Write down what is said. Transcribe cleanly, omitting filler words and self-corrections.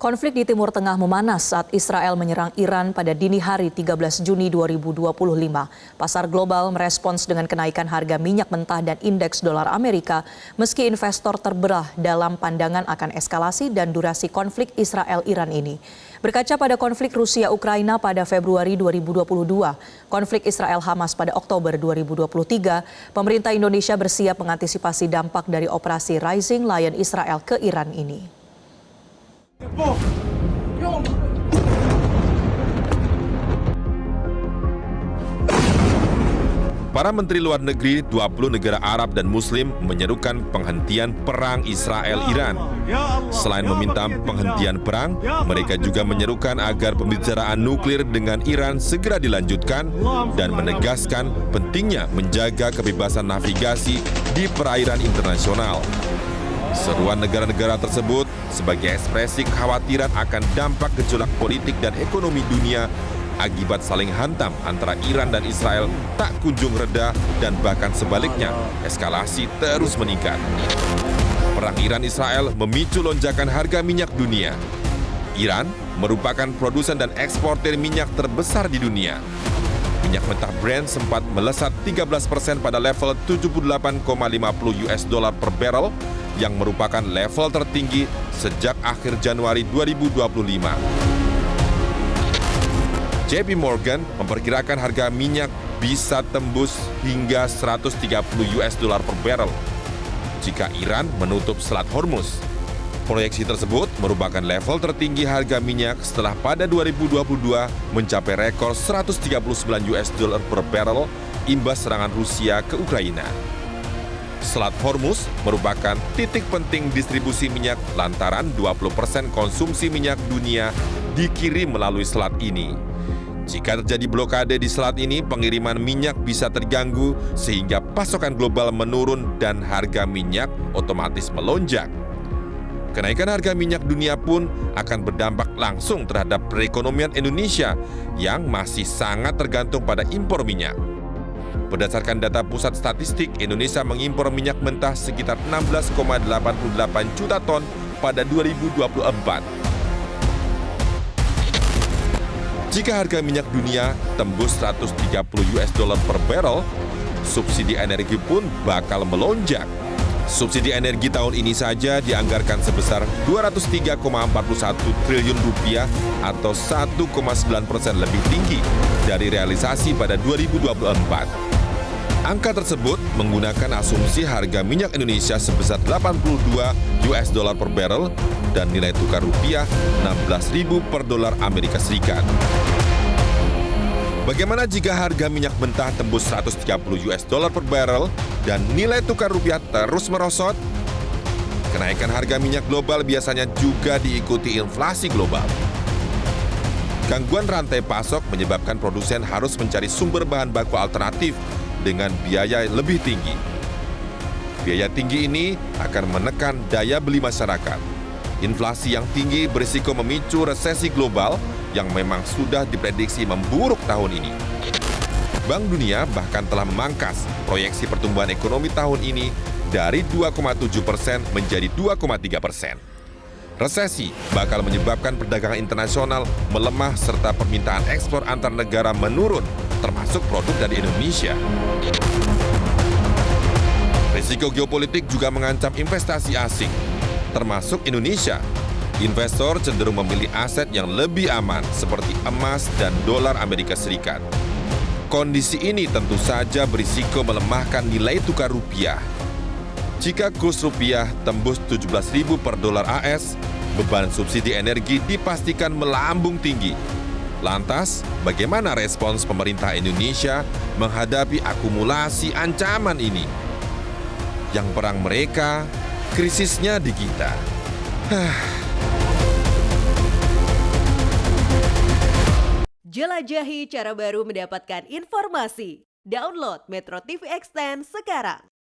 Konflik di Timur Tengah memanas saat Israel menyerang Iran pada dini hari 13 Juni 2025. Pasar global merespons dengan kenaikan harga minyak mentah dan indeks dolar Amerika, meski investor terbelah dalam pandangan akan eskalasi dan durasi konflik Israel-Iran ini. Berkaca pada konflik Rusia-Ukraina pada Februari 2022, konflik Israel-Hamas pada Oktober 2023, pemerintah Indonesia bersiap mengantisipasi dampak dari operasi Rising Lion Israel ke Iran ini. Para menteri luar negeri 20 negara Arab dan Muslim menyerukan penghentian perang Israel-Iran. Selain meminta penghentian perang, mereka juga menyerukan agar pembicaraan nuklir dengan Iran segera dilanjutkan dan menegaskan pentingnya menjaga kebebasan navigasi di perairan internasional. Seruan negara-negara tersebut sebagai ekspresi kekhawatiran akan dampak gejolak politik dan ekonomi dunia akibat saling hantam antara Iran dan Israel tak kunjung reda dan bahkan sebaliknya eskalasi terus meningkat. Perang Iran-Israel memicu lonjakan harga minyak dunia. Iran merupakan produsen dan eksportir minyak terbesar di dunia. Minyak mentah Brent sempat melesat 13% pada level 78,50 US dollar per barrel yang merupakan level tertinggi sejak akhir Januari 2025. JP Morgan memperkirakan harga minyak bisa tembus hingga 130 US dollar per barrel jika Iran menutup Selat Hormuz. Proyeksi tersebut merupakan level tertinggi harga minyak setelah pada 2022 mencapai rekor 139 US dollar per barrel imbas serangan Rusia ke Ukraina. Selat Hormuz merupakan titik penting distribusi minyak lantaran 20% konsumsi minyak dunia dikirim melalui selat ini. Jika terjadi blokade di selat ini, pengiriman minyak bisa terganggu sehingga pasokan global menurun dan harga minyak otomatis melonjak. Kenaikan harga minyak dunia pun akan berdampak langsung terhadap perekonomian Indonesia yang masih sangat tergantung pada impor minyak. Berdasarkan data Pusat Statistik, Indonesia mengimpor minyak mentah sekitar 16,88 juta ton pada 2024. Jika harga minyak dunia tembus 130 US dollar per barrel, subsidi energi pun bakal melonjak. Subsidi energi tahun ini saja dianggarkan sebesar 203,41 triliun rupiah atau 1,9% lebih tinggi dari realisasi pada 2024. Angka tersebut menggunakan asumsi harga minyak Indonesia sebesar 82 US dollar per barrel dan nilai tukar rupiah 16.000 per dolar Amerika Serikat. Bagaimana jika harga minyak mentah tembus 130 US dollar per barrel dan nilai tukar rupiah terus merosot? Kenaikan harga minyak global biasanya juga diikuti inflasi global. Gangguan rantai pasok menyebabkan produsen harus mencari sumber bahan baku alternatif dengan biaya lebih tinggi. Biaya tinggi ini akan menekan daya beli masyarakat. Inflasi yang tinggi berisiko memicu resesi global yang memang sudah diprediksi memburuk tahun ini. Bank Dunia bahkan telah memangkas proyeksi pertumbuhan ekonomi tahun ini dari 2,7% menjadi 2,3%. Resesi bakal menyebabkan perdagangan internasional melemah serta permintaan ekspor antar negara menurun, termasuk produk dari Indonesia. Risiko geopolitik juga mengancam investasi asing, termasuk Indonesia. Investor cenderung memilih aset yang lebih aman seperti emas dan dolar Amerika Serikat. Kondisi ini tentu saja berisiko melemahkan nilai tukar rupiah. Jika kurs rupiah tembus 17.000 per dolar AS, beban subsidi energi dipastikan melambung tinggi. Lantas, bagaimana respons pemerintah Indonesia menghadapi akumulasi ancaman ini? Yang perang mereka, krisisnya di kita. Jelajahi cara baru mendapatkan informasi. Download Metro TV Extend sekarang.